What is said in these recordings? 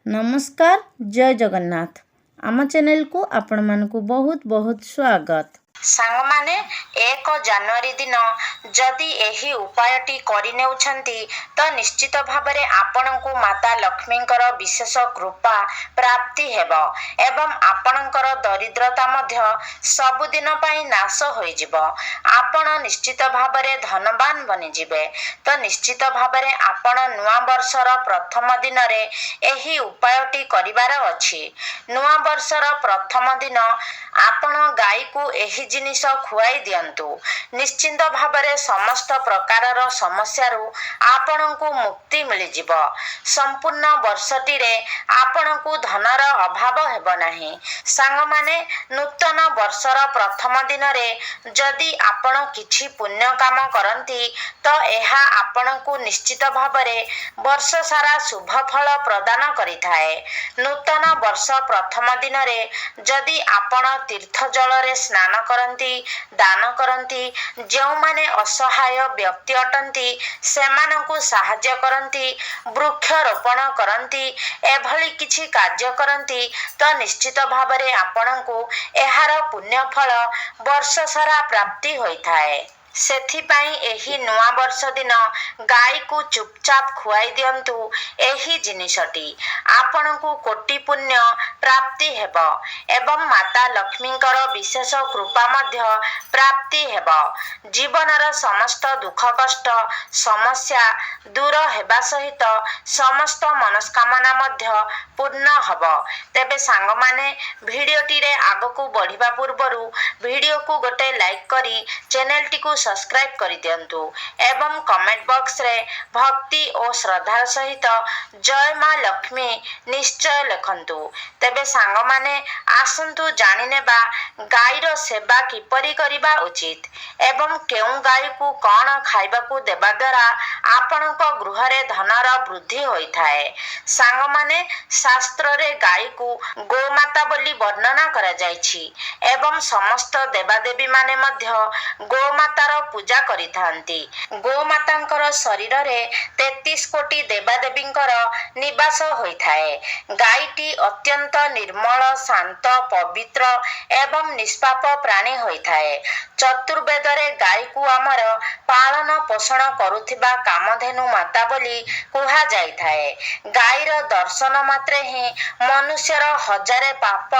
नमस्कार जय जगन्नाथ आम चैनल को आपण मानकु बहुत बहुत स्वागत। सांग माने 1 जनवरी दिन जदि एही उपायटी करिनेउछंती तो निश्चित भाबरे आपणको माता लक्ष्मींकर विशेष कृपा प्राप्ति हेबो एवं आपणकर दरिद्रता मध्य सबुदिन पई नाश होई जिवो। आपण निश्चित भाबरे धनवान बनि जिवे। तो निश्चित भाबरे आपण नुआ वर्षर प्रथम दिन रे एही उपायटी करिवार अछि। नुआ वर्षर प्रथम दिन आपण गाई को एही जिनिस खुआई दियंतु। निश्चिंत भाबरे समस्त प्रकारर समस्यारू आपणको मुक्ति मिली जिवो। संपूर्ण वर्षटी रे आपणको धनर अभाव हेबो नाही। सांग माने नूतन वर्षर प्रथम दिन रे जदि आपण किछि पुण्य काम करंती तो एहा आपणको निश्चित भाबरे वर्ष सारा शुभ फल प्रदान करिथाए। नूतन वर्ष प्रथम दिन रे जदि आपण तीर्थ जल रे स्नान करंती दान करंती जो माने असहाय व्यक्ति अटंती सेमानंकु साहाय्य करंती वृक्षरोपण करंती एभली किछि कार्य करंती तो निश्चित भाबरे आपणंकु एहार पुण्य फल वर्ष सारा प्राप्ति होइथाए। सेथिपाई एही नुआ वर्ष दिन गाई को चुपचाप खुआई दियंतु एही जिनिसटी आपणको कोटि पुण्य प्राप्ति हेबो एवं माता लक्ष्मींकर विशेष कृपा मध्य प्राप्ति हेबो। जीवनर समस्त दुख कष्ट समस्या दूर हेबा सहित समस्त मनस्कामना मध्य पूर्ण हबो। तेबे सांग माने भिडियोटी रे आगको बढ़िबा पूर्वरु भिडियो को गोटे लाइक करी चैनल को सब्सक्राइब करि दियंतु एवं कमेंट बॉक्स रे भक्ति और श्रद्धा सहित जय मां लक्ष्मी निश्चय लिखंतु। तेबे सांग माने आसंतु जानि नेबा गाईर सेवा किपरि करिबा उचित एवं केउ गाई को कोन खाइबा को देबा द्वारा आपणक गृह रे धनर वृद्धि होइथाए। सांग माने शास्त्र रे गाई को गोमाता बोली वर्णना करा जायछि एवं समस्त देवादेवी माने मध्य गोमातार पूजा करिथांती। गोमातांकर शरीर रे 33 कोटी देवादेवींकर निवास होइथाए। गाईटी अत्यंत निर्मल शांत पवित्र एवं निष्पाप प्राणी होइथाए। चतुर्वेद रे गाई को आमर पालन पोषण करुथिबा कामधेनु माता बोली कुहा जाइथाए। गाईर दर्शन मात्रे ही मनुष्यर हजारे पाप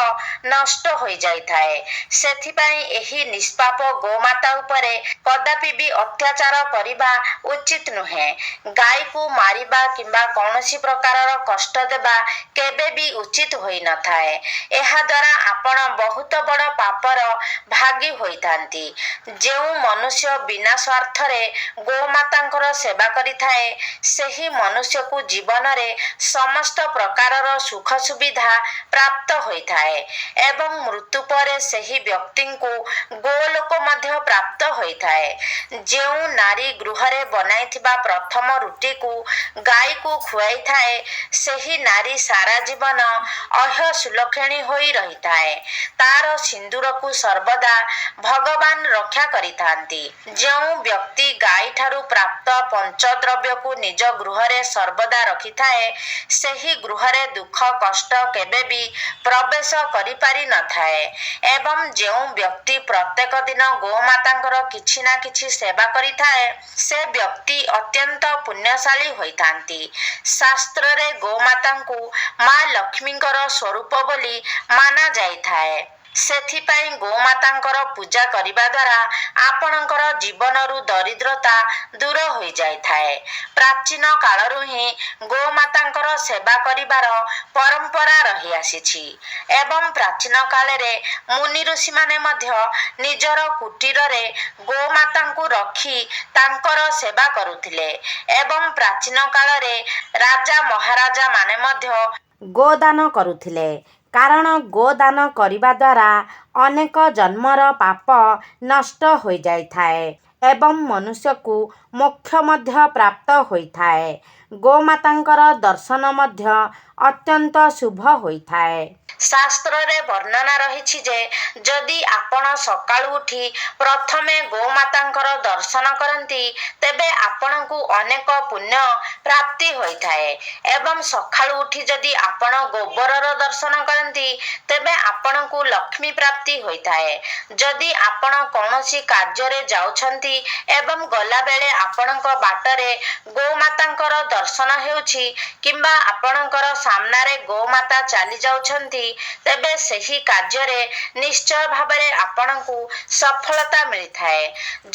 नष्ट होई जाइथाए। सेथिपाई एही निष्पाप गोमाता उपरे कदापि भी अत्याचार करिबा उचित नुहे। गाई को मारिबा किंबा कौनसी प्रकारर कष्ट देबा केबे भी उचित होई न थाए। एहा द्वारा आपण बहुत बड़ पापर भागी होइतांती। जेउ मनुष्य बिना स्वार्थ रे गोमातांकर सेवा करिथाए सेही मनुष्य को जीवन रे समस्त प्रकारर सुख सुविधा प्राप्त होइथाए एवं मृत्यु परे सेही व्यक्ति को गोलोक मध्य प्राप्त होइथाए। जेउ नारी गृह रे बनाइथिबा प्रथम रुटी को गाई को खुआई थाए सेही नारी सारा जीवन अह्य सुलक्षणी होई रहिथाए। तार सिंदूर को सर्वदा भगवान रक्षा करिथांती। जेउ व्यक्ति गाई ठारू प्राप्त पंचद्रव्य को निज गृह रे सर्वदा रखिथाए सेही गृह रे दुख कष्ट केबे भी प्रवेश करि पारि न थाए एवं जेउ व्यक्ति प्रत्येक दिन गोमातांकर किछि ना किछि सेवा करिथाए से व्यक्ति अत्यंत पुण्यशाली होइथांती। शास्त्र रे गोमातांकु मां लक्ष्मींकर स्वरूप बोली माना जाइथाए। सेथिपाई गोमातांकर पूजा करिबा द्वारा आपणकर जीवनरु दरिद्रता दूर होई जाइथाए। प्राचीन कालरु ही गोमातांकर सेवा करिबार परंपरा रही आसीछि एवं प्राचीन काल रे मुनि ऋषि माने मध्य निजर कुटीर रे गोमातांकु रखी तांकर सेवा करुथिले एवं प्राचीन काल रे राजा महाराजा माने मध्य गोदान करुथिले। कारण गोदान करिबा द्वारा अनेक जन्मर पाप नष्ट हो जाइथाए एवं मनुष्य को मोक्ष मध्य प्राप्त होइथाए। गोमातांकर दर्शन मध्य ଅତ୍ୟନ୍ତ ଶୁଭ ହୋଇଥାଏ। ଶାସ୍ତ୍ରରେ ବର୍ଣ୍ଣନା ରହିଛି ଯେ ଯଦି ଆପଣ ସକାଳୁ ଉଠି ପ୍ରଥମେ ଗୋମାତାଙ୍କର ଦର୍ଶନ କରନ୍ତି ତେବେ ଆପଣଙ୍କୁ ଅନେକ ପୁଣ୍ୟ ପ୍ରାପ୍ତି ହୋଇଥାଏ ଏବଂ ସକାଳୁ ଉଠି ଯଦି ଆପଣ ଗୋବରର ଦର୍ଶନ କରନ୍ତି ତେବେ ଆପଣଙ୍କୁ ଲକ୍ଷ୍ମୀ ପ୍ରାପ୍ତି ହୋଇଥାଏ। ଯଦି ଆପଣ କୌଣସି କାର୍ଯ୍ୟରେ ଯାଉଛନ୍ତି ଏବଂ ଗଲାବେଳେ ଆପଣଙ୍କ ବାଟରେ ଗୋମାତାଙ୍କର ଦର୍ଶନ ହେଉଛି କିମ୍ବା ଆପଣଙ୍କର ସାମ୍ନାରେ ଗୋମାତା ଚାଲି ଯାଉଛନ୍ତି ତେବେ ସେହି କାର୍ଯ୍ୟରେ ନିଶ୍ଚୟ ଭାବରେ ଆପଣଙ୍କୁ ସଫଳତା ମିଳିଥାଏ।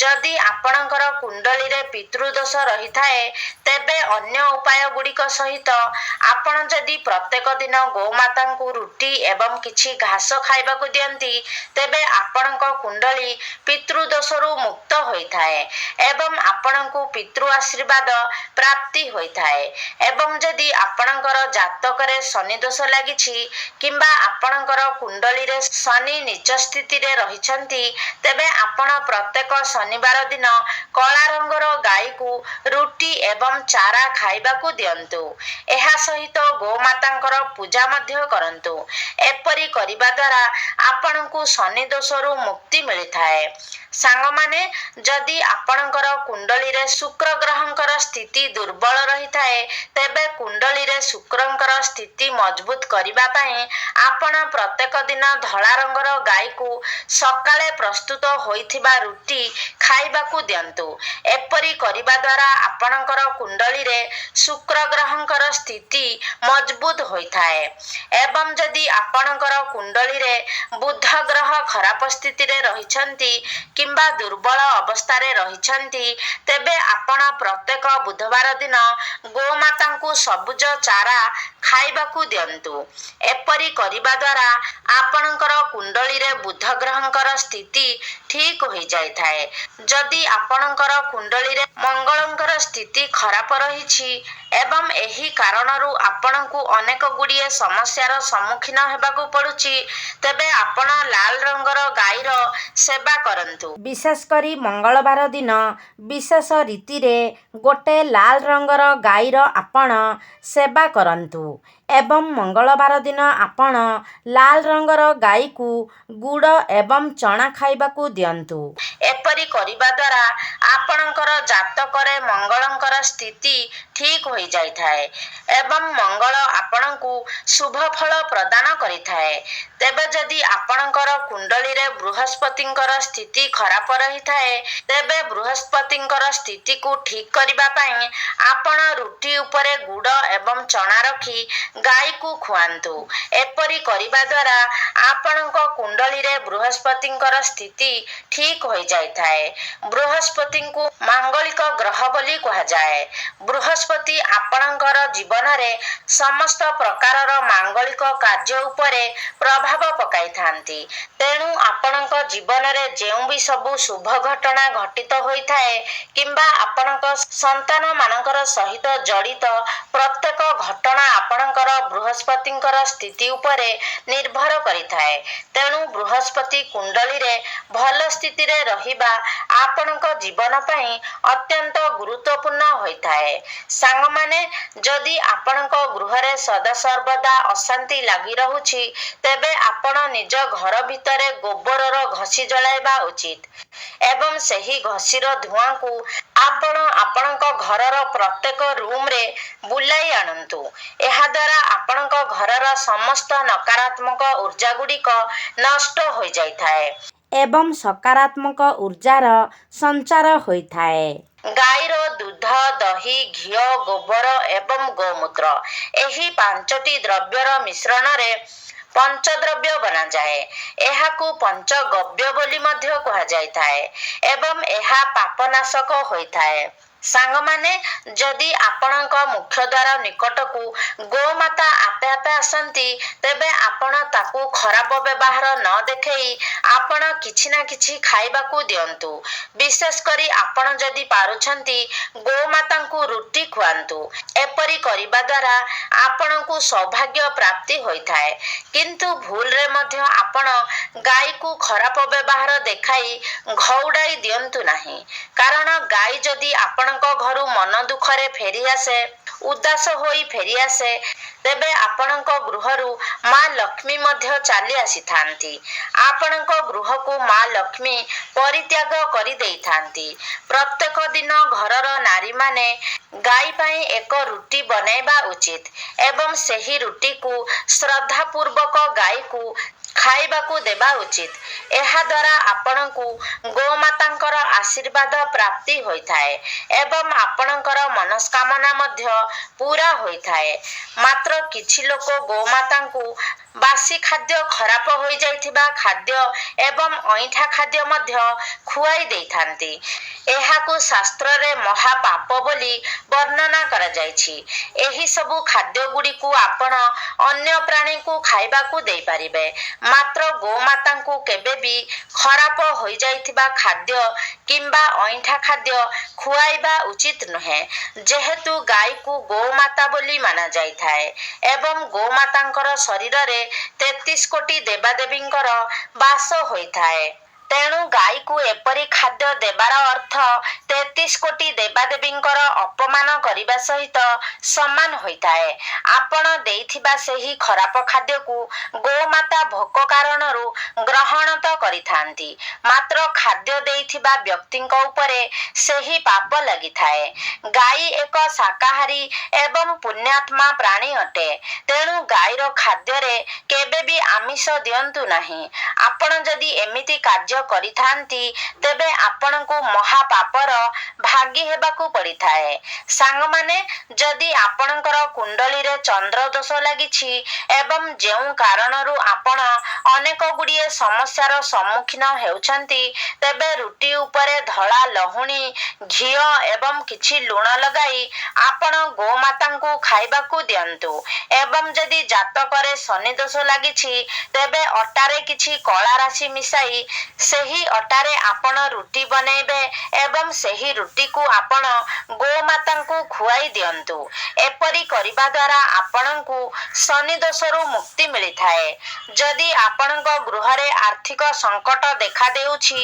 ଯଦି ଆପଣଙ୍କର କୁଣ୍ଡଳୀରେ ପିତୃଦୋଷ ରହିଥାଏ ତେବେ ଅନ୍ୟ ଉପାୟ ଗୁଡ଼ିକ ସହିତ ଆପଣ ଯଦି ପ୍ରତ୍ୟେକ ଦିନ ଗୋମାତାଙ୍କୁ ରୁଟି ଏବଂ କିଛି ଘାସ ଖାଇବାକୁ ଦିଅନ୍ତି ତେବେ ଆପଣଙ୍କ କୁଣ୍ଡଳୀ ପିତୃଦୋଷରୁ ମୁକ୍ତ ହୋଇଥାଏ ଏବଂ ଆପଣଙ୍କୁ ପିତୃ ଆଶୀର୍ବାଦ ପ୍ରାପ୍ତି ହୋଇଥାଏ। ଏବଂ ଯଦି ଆପଣଙ୍କର ଜାତକରେ ଶନି ଦୋଷ ଲାଗିଛି କିମ୍ବା ଆପଣଙ୍କର କୁଣ୍ଡଳୀରେ ଶନି ନୀଚ ସ୍ଥିତିରେ ରହିଛନ୍ତି ତେବେ ଆପଣ ପ୍ରତ୍ୟେକ ଶନିବାର ଦିନ କଳା ରଙ୍ଗର ଗାଈକୁ ରୁଟି ଏବଂ ଚାରା ଖାଇବାକୁ ଦିଅନ୍ତୁ। ଏହା ସହିତ ଗୋମାତାଙ୍କର ପୂଜା ମଧ୍ୟ କରନ୍ତୁ। ଏପରି କରିବା ଦ୍ୱାରା ଆପଣଙ୍କୁ ଶନି ଦୋଷରୁ ମୁକ୍ତି ମିଳିଥାଏ। ସାଙ୍ଗମାନେ, ଯଦି ଆପଣଙ୍କର କୁଣ୍ଡଳୀରେ ଶୁକ୍ର ଗ୍ରହଙ୍କର ସ୍ଥିତି ଦୁର୍ବଳ ରହିଥାଏ ତେବେ କୁଣ୍ଡଳୀରେ ଶୁକ୍ରଙ୍କର ସ୍ଥିତି ମଜବୁତ କରିବା ପାଇଁ ଆପଣ ପ୍ରତ୍ୟେକ ଦିନ ଧଳା ରଙ୍ଗର ଗାଈକୁ ସକାଳେ ପ୍ରସ୍ତୁତ ହୋଇଥିବା ରୁଟି ଖାଇବାକୁ ଦିଅନ୍ତୁ। ଏପରି କରିବା ଦ୍ୱାରା ଆପଣଙ୍କର କୁଣ୍ଡଳୀରେ ଶୁକ୍ର ଗ୍ରହଙ୍କର ସ୍ଥିତି ମଜବୁତ ହୋଇଥାଏ। ଏବଂ ଯଦି ଆପଣଙ୍କର କୁଣ୍ଡଳୀରେ ବୁଧ ଗ୍ରହ ଖରାପ ସ୍ଥିତିରେ ରହିଛନ୍ତି କିମ୍ବା ଦୁର୍ବଳ ଅବସ୍ଥାରେ ରହିଛନ୍ତି ତେବେ ଆପଣ ପ୍ରତ୍ୟେକ ବୁଧବାର ଦିନ ଗୋମାତାଙ୍କୁ ସବୁଜ ଚାରା ଖାଇବାକୁ ଦିଅନ୍ତୁ। ଏପରି କରିବା ଦ୍ୱାରା ଆପଣଙ୍କର କୁଣ୍ଡଳୀରେ ବୁଧ ଗ୍ରହଙ୍କର ସ୍ଥିତି ଠିକ ହୋଇଯାଇଥାଏ। ଯଦି ଆପଣଙ୍କର କୁଣ୍ଡଳୀରେ ମଙ୍ଗଳଙ୍କର ସ୍ଥିତି ଖରାପ ରହିଛି ଏବଂ ଏହି କାରଣରୁ ଆପଣଙ୍କୁ ଅନେକ ଗୁଡ଼ିଏ ସମସ୍ୟାର ସମ୍ମୁଖୀନ ହେବାକୁ ପଡୁଛି ତେବେ ଆପଣ ଲାଲ ରଙ୍ଗର ଗାଈର ସେବା କରନ୍ତୁ। ବିଶେଷ କରି ମଙ୍ଗଳବାର ଦିନ ବିଶେଷ ରୀତିରେ ଗୋଟେ ଲାଲ ରଙ୍ଗର ଗାଈର ଆପଣ ସେବା କରନ୍ତୁ ଏବଂ ମଙ୍ଗଳବାର ଦିନ ଆପଣ ଲାଲ ରଙ୍ଗର ଗାଈକୁ ଗୁଡ଼ ଏବଂ ଚଣା ଖାଇବାକୁ ଦିଅନ୍ତୁ। ଏପରି କରିବା ଦ୍ୱାରା ଆପଣଙ୍କର ଜାତକରେ ମଙ୍ଗଳଙ୍କର ସ୍ଥିତି ଠିକ ହୋଇଯାଇଥାଏ ଏବଂ ମଙ୍ଗଳ ଆପଣଙ୍କୁ ଶୁଭ ଫଳ ପ୍ରଦାନ କରିଥାଏ। ତେବେ ଯଦି ଆପଣଙ୍କର କୁଣ୍ଡଳୀରେ ବୃହସ୍ପତିଙ୍କର ସ୍ଥିତି ଖରାପ ରହିଥାଏ ତେବେ ବୃହସ୍ପତିଙ୍କର ସ୍ଥିତିକୁ ଠିକ କରିବା ପାଇଁ ଆପଣ ରୁଟି ଉପରେ ଗୁଡ଼ ଏବଂ ଚଣା ରଖି ଗାଈକୁ ଖୁଆନ୍ତୁ। ଏପରି କରିବା ଦ୍ୱାରା ଆପଣଙ୍କ କୁଣ୍ଡଳୀରେ ବୃହସ୍ପତିଙ୍କର ସ୍ଥିତି ଠିକ ହୋଇଯାଇଥାଏ। ବୃହସ୍ପତିଙ୍କୁ ମାଙ୍ଗଳିକ ଗ୍ରହ ବୋଲି କୁହାଯାଏ। ବୃହସ୍ପତି ଆପଣଙ୍କର ଜୀବନରେ ସମସ୍ତ ପ୍ରକାରର ମାଙ୍ଗଳିକ କାର୍ଯ୍ୟ ଉପରେ ପ୍ରଭାବ ପକାଇଥାନ୍ତି। ତେଣୁ ଆପଣଙ୍କ ଜୀବନରେ ଯେଉଁ ବି ସବୁ ଶୁଭ ଘଟଣା ଘଟିତ ହୋଇଥାଏ କିମ୍ବା ଆପଣଙ୍କ ସନ୍ତାନ ମାନଙ୍କର ସହିତ ଜଡ଼ିତ ପ୍ରତ୍ୟେକ ଘଟଣା ଆପଣଙ୍କର ବୃହସ୍ପତିଙ୍କର ସ୍ଥିତି ଉପରେ ନିର୍ଭର କରିଥାଏ। ତେଣୁ ବୃହସ୍ପତି କୁଣ୍ଡଳୀରେ ଭଲ ସ୍ଥିତିରେ ରହିବା ଆପଣଙ୍କ ଜୀବନ ପାଇଁ ଅତ୍ୟନ୍ତ ଗୁରୁତ୍ୱପୂର୍ଣ୍ଣ ହୋଇଥାଏ। ସାଙ୍ଗମାନେ, ଯଦି ଆପଣଙ୍କ ଗୃହରେ ସଦାସର୍ବଦା ଅଶାନ୍ତି ଲାଗି ରହୁଛି ତେବେ ଆପଣ ନିଜ ଘର ଭିତରେ ଗୋବରର ଘଷି ଜଳାଇବା ଉଚିତ ଏବଂ ସେହି ଘଷିର ଧୂଆଁକୁ ଆପଣ ଆପଣଙ୍କ ଘରର ପ୍ରତ୍ୟେକ ରୁମରେ ବୁଲାଇ ଆଣନ୍ତୁ। ଏହା ଦ୍ୱାରା ଆପଣଙ୍କ ଘରର ସମସ୍ତ ନକାରାତ୍ମକ ଉର୍ଜା ଗୁଡ଼ିକ ନଷ୍ଟ ହୋଇଯାଇଥାଏ ଏବଂ ସକାରାତ୍ମକ ଉର୍ଜାର ସଞ୍ଚାର ହୋଇଥାଏ। ଗାଈର ଦୁଧ, ଦହି, ଘିଅ, ଗୋବର ଏବଂ ଗୋମୂତ୍ର ଏହି ପାଞ୍ଚଟି ଦ୍ରବ୍ୟର ମିଶ୍ରଣରେ ପଞ୍ଚଦ୍ରବ୍ୟ ବନାଯାଏ। ଏହାକୁ ପଞ୍ଚଗବ୍ୟ ବୋଲି ମଧ୍ୟ କୁହାଯାଇଥାଏ ଏବଂ ଏହା ପାପନାଶକ ହୋଇଥାଏ। ସାଙ୍ଗମାନେ, ଯଦି ଆପଣଙ୍କ ମୁଖ୍ୟଦ୍ୱାର ନିକଟକୁ ଗୋମାତା ଆପେ ଆପେ ଆସନ୍ତି ତେବେ ଆପଣ ତାକୁ ଖରାପ ବ୍ୟବହାର ନ ଦେଖେଇ ଆପଣ କିଛି ନା କିଛି ଖାଇବାକୁ ଦିଅନ୍ତୁ। ବିଶେଷ କରି ଆପଣ ଯଦି ପାରୁଛନ୍ତି ଗୋମାତାଙ୍କୁ ରୁଟି ଖୁଆନ୍ତୁ। ଏପରି କରିବା ଦ୍ୱାରା ଆପଣଙ୍କୁ ସୌଭାଗ୍ୟ ପ୍ରାପ୍ତି ହୋଇଥାଏ। କିନ୍ତୁ ଭୁଲରେ ମଧ୍ୟ ଆପଣ ଗାଈକୁ ଖରାପ ବ୍ୟବହାର ଦେଖାଇ ଘଉଡ଼ାଇ ଦିଅନ୍ତୁ ନାହିଁ। କାରଣ ଗାଈ ଯଦି ଆପଣଙ୍କ ଘରୁ ମନ ଦୁଃଖରେ ଫେରି ଆସେ ଉଦାସ ହୋଇ ଫେରିଆସେ, ତେବେ ଆପଣଙ୍କ ଗୃହରୁ ମା ଲକ୍ଷ୍ମୀ ମଧ୍ୟ ଚାଲି ଆସିଥାନ୍ତି। ଆପଣଙ୍କ ଗୃହକୁ ମା ଲକ୍ଷ୍ମୀ ପରିତ୍ୟାଗ କରିଦେଇଥାନ୍ତି। ପ୍ରତ୍ୟେକ ଦିନ ଘରର ନାରୀମାନେ ଗାଈ ପାଇଁ ଏକ ରୁଟି ବନାଇବା ଉଚିତ ଏବଂ ସେହି ରୁଟିକୁ ଶ୍ରଦ୍ଧାପୂର୍ବକ ଗାଈକୁ ଖାଇବାକୁ ଦେବା ଉଚିତ। ଏହାଦ୍ୱାରା ଆପଣଙ୍କୁ ଗୋମାତାଙ୍କର ଆଶୀର୍ବାଦ ପ୍ରାପ୍ତି ହୋଇଥାଏ ଏବଂ ଆପଣଙ୍କର ମନସ୍କାମନା ମଧ୍ୟ ପୂରା ହୋଇଥାଏ। ମାତ୍ର କିଛି ଲୋକ ଗୋମାତାଙ୍କୁ ବାସି ଖାଦ୍ୟ, ଖରାପ ହୋଇଯାଇଥିବା ଖାଦ୍ୟ ଏବଂ ଅଇଁଠା ଖାଦ୍ୟ ମଧ୍ୟ ଖୁଆଇ ଦେଇଥାନ୍ତି। ଏହାକୁ ଶାସ୍ତ୍ରରେ ମହାପାପ ବୋଲି ବର୍ଣ୍ଣନା କରାଯାଇଛି। ଏହି ସବୁ ଖାଦ୍ୟଗୁଡ଼ିକୁ ଆପଣ ଅନ୍ୟ ପ୍ରାଣୀକୁ ଖାଇବାକୁ ଦେଇପାରିବେ, ମାତ୍ର ଗୋମାତାଙ୍କୁ କେବେ ବି ଖରାପ ହୋଇଯାଇଥିବା ଖାଦ୍ୟ କିମ୍ବା ଅଇଁଠା ଖାଦ୍ୟ ଖୁଆଇବା ଉଚିତ ନୁହେଁ, ଯେହେତୁ ଗାଈକୁ ଗୋମାତା ବୋଲି ମାନାଯାଇଥାଏ ଏବଂ ଗୋମାତାଙ୍କର ଶରୀରରେ 33 କୋଟି ଦେବାଦେବୀଙ୍କର ବାସ ହୋଇଥାଏ। ତେଣୁ ଗାଈକୁ ଏପରି ଖାଦ୍ୟ ଦେବାର ଅର୍ଥ 33 କୋଟି ଦେବାଦେବୀଙ୍କର ଅପମାନ କରିବା ସହିତ ସମାନ ହୋଇଥାଏ। ଆପଣ ଦେଇଥିବା ସେହି ଖରାପ ଖାଦ୍ୟକୁ ଗୋମାତା ଭୋକ କାରଣରୁ ଗ୍ରହଣ ତ କରିଥାନ୍ତି, ମାତ୍ର ଖାଦ୍ୟ ଦେଇଥିବା ବ୍ୟକ୍ତିଙ୍କ ଉପରେ ସେହି ପାପ ଲାଗିଥାଏ। ଗାଈ ଏକ ଶାକାହାରୀ ଏବଂ ପୁଣ୍ୟାତ୍ମା ପ୍ରାଣୀ ଅଟେ, ତେଣୁ ଗାଈର ଖାଦ୍ୟରେ କେବେ ବି ଆମିଷ ଦିଅନ୍ତୁ ନାହିଁ। ଆପଣ ଯଦି ଏମିତି କାର୍ଯ୍ୟ କରିଥାନ୍ତି, ତେବେ ଆପଣଙ୍କୁ ମହାପାପର ଭାଗୀ ହେବାକୁ ପଡ଼ିଥାଏ। ସାଙ୍ଗମାନେ, ଯଦି ଆପଣଙ୍କର କୁଣ୍ଡଳୀରେ ଚନ୍ଦ୍ର ଦୋଷ ଲାଗିଛି ଏବଂ ଯେଉଁ କାରଣରୁ ଆପଣ ଅନେକ ଗୁଡ଼ିଏ ସମସ୍ୟାର ସମ୍ମୁଖୀନ ହେଉଛନ୍ତି, ତେବେ ରୁଟି ଉପରେ ଧଳା ଲହୁଣୀ, ଘିଅ ଏବଂ କିଛି ଲୁଣ ଲଗାଇ ଆପଣ ଗୋମାତାଙ୍କୁ ଖାଇବାକୁ ଦିଅନ୍ତୁ। ଏବଂ ଯଦି ଜାତକରେ ଶନି ଦୋଷ ଲାଗିଛି, ତେବେ ଅଟାରେ କିଛି କଳା ରାଶି ମିଶାଇ ସେହି ଅଟାରେ ଆପଣ ରୁଟି ବନେଇବେ ଏବଂ ସେହି ରୁଟିକୁ ଆପଣ ଗୋମାତାଙ୍କୁ ଖୁଆଇ ଦିଅନ୍ତୁ। ଏପରି କରିବା ଦ୍ୱାରା ଆପଣଙ୍କୁ ଶନି ଦୋଷରୁ ମୁକ୍ତି ମିଳିଥାଏ। ଯଦି ଆପଣଙ୍କ ଗୃହରେ ଆର୍ଥିକ ସଙ୍କଟ ଦେଖାଦେଉଛି,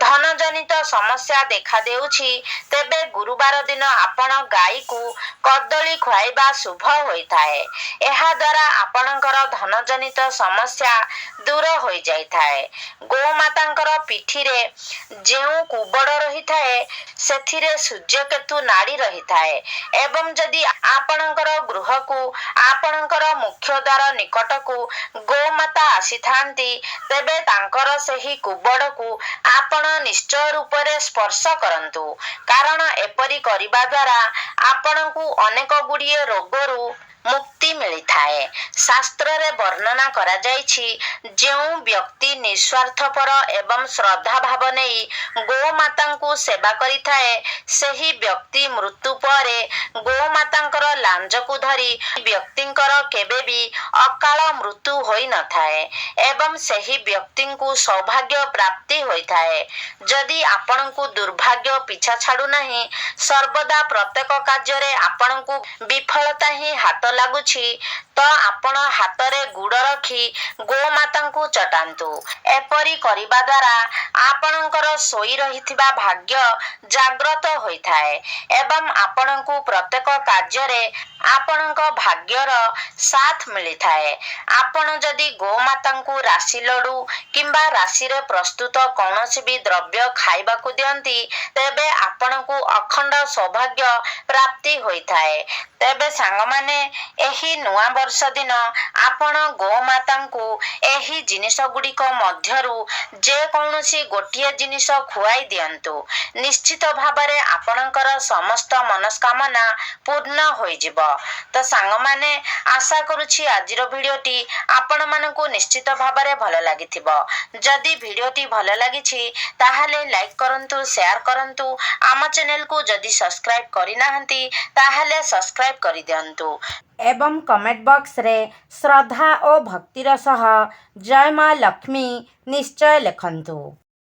ଧନଜନିତ ସମସ୍ୟା ଦେଖାଦେଉଛି, ତେବେ ଗୁରୁବାର ଦିନ ଆପଣ ଗାଈକୁ କଦଳୀ ଖୁଆଇବା ଶୁଭ ହୋଇଥାଏ। ଏହାଦ୍ୱାରା ଆପଣଙ୍କର ଧନଜନିତ ସମସ୍ୟା ଦୂର ହୋଇଯାଇଥାଏ। ଗୋମାତାଙ୍କର ପିଠିରେ ଯେଉଁ କୁବଡ଼ ରହିଥାଏ, ସେଥିରେ ସୂର୍ଯ୍ୟକେତୁ ନାଡ଼ି ରହିଥାଏ ଏବଂ ଯଦି ଆପଣଙ୍କର ଗୃହକୁ ଆପଣଙ୍କର ମୁଖ୍ୟ ଦ୍ୱାର ନିକଟକୁ ଗୋମାତା ଆସିଥାନ୍ତି, ତେବେ ତାଙ୍କର ସେହି କୁବଡ଼କୁ ଆପଣ ନିଶ୍ଚୟ ରୂପରେ ସ୍ପର୍ଶ କରନ୍ତୁ, କାରଣ ଏପରି କରିବା ଦ୍ୱାରା ଆପଣଙ୍କୁ ଅନେକ ଗୁଡ଼ିଏ ରୋଗରୁ ମୁକ୍ତି ମିଳିଥାଏ। ଶାସ୍ତ୍ରରେ ବର୍ଣ୍ଣନା କରାଯାଇଛି, ଯେଉଁ ବ୍ୟକ୍ତି ନିଃସ୍ୱାର୍ଥପର ଏବଂ ଶ୍ରଦ୍ଧାଭାବ ନେଇ ଗୋମାତାଙ୍କୁ ସେବା କରିଥାଏ, ସେହି ବ୍ୟକ୍ତି ମୃତ୍ୟୁ ପରେ ଗୋମାତାଙ୍କର ଲାଞ୍ଜକୁ ଧରି ବ୍ୟକ୍ତିଙ୍କର କେବେ ବି ଅକାଳ ମୃତ୍ୟୁ ହୋଇନଥାଏ ଏବଂ ସେହି ବ୍ୟକ୍ତିଙ୍କୁ ସୌଭାଗ୍ୟ ପ୍ରାପ୍ତି ହୋଇଥାଏ। ଯଦି ଆପଣଙ୍କୁ ଦୁର୍ଭାଗ୍ୟ ପିଛା ଛାଡୁନାହିଁ, ସର୍ବଦା ପ୍ରତ୍ୟେକ କାର୍ଯ୍ୟରେ ଆପଣଙ୍କୁ ବିଫଳତା ହିଁ ହାତ ଲାଗୁଛି, ତ ଆପଣ ହାତରେ ଗୁଡ଼ ରଖି ଗୋମାତାଙ୍କୁ ଚଟାନ୍ତୁ। ଏପରି କରିବା ଦ୍ୱାରା ଆପଣଙ୍କର ଶୋଇ ରହିଥିବା ଭାଗ୍ୟ ଜାଗ୍ରତ ହୋଇଥାଏ ଏବଂ ଆପଣଙ୍କୁ ପ୍ରତ୍ୟେକ କାର୍ଯ୍ୟରେ ଆପଣଙ୍କ ଭାଗ୍ୟର ସାଥ ମିଳିଥାଏ। ଆପଣ ଯଦି ଗୋମାତାଙ୍କୁ ରାଶି ଲଡୁ କିମ୍ବା ରାଶିରେ ପ୍ରସ୍ତୁତ କୌଣସି ବି ଦ୍ରବ୍ୟ ଖାଇବାକୁ ଦିଅନ୍ତି, ତେବେ ଆପଣଙ୍କୁ ଅଖଣ୍ଡ ସୌଭାଗ୍ୟ ପ୍ରାପ୍ତି ହୋଇଥାଏ। ତେବେ ସାଙ୍ଗମାନେ, ଏହି ନୂଆ ବର୍ଷ ଦିନ ଆପଣ ଗୋମାତାଙ୍କୁ ଏହି ଜିନିଷ ଗୁଡ଼ିକ ମଧ୍ୟରୁ ଯେକୌଣସି ଗୋଟିଏ ଜିନିଷ ଖୁଆଇ ଦିଅନ୍ତୁ। ନିଶ୍ଚିତ ଭାବରେ ଆପଣଙ୍କର ସମସ୍ତ ମନସ୍କାମନା ପୂର୍ଣ୍ଣ ହୋଇଯିବ। ତ ସାଙ୍ଗମାନେ, ଆଶା କରୁଛି ଆଜିର ଭିଡ଼ିଓଟି ଆପଣମାନଙ୍କୁ ନିଶ୍ଚିତ ଭାବରେ ଭଲ ଲାଗିଥିବ। ଯଦି ଭିଡ଼ିଓଟି ଭଲ ଲାଗିଛି, ତାହେଲେ ଲାଇକ୍ କରନ୍ତୁ, ସେୟାର କରନ୍ତୁ। ଆମ ଚ୍ୟାନେଲକୁ ଯଦି ସବସ୍କ୍ରାଇବ୍ କରିନାହାନ୍ତି, ତାହେଲେ ସବସ୍କ୍ରାଇବ୍ କରିଦିଅନ୍ତୁ। ଏବଂ କମେଣ୍ଟ ବକ୍ସରେ ଶ୍ରଦ୍ଧା ଓ ଭକ୍ତିର ସହ ଜୟ ମା ଲକ୍ଷ୍ମୀ ନିଶ୍ଚୟ ଲେଖନ୍ତୁ।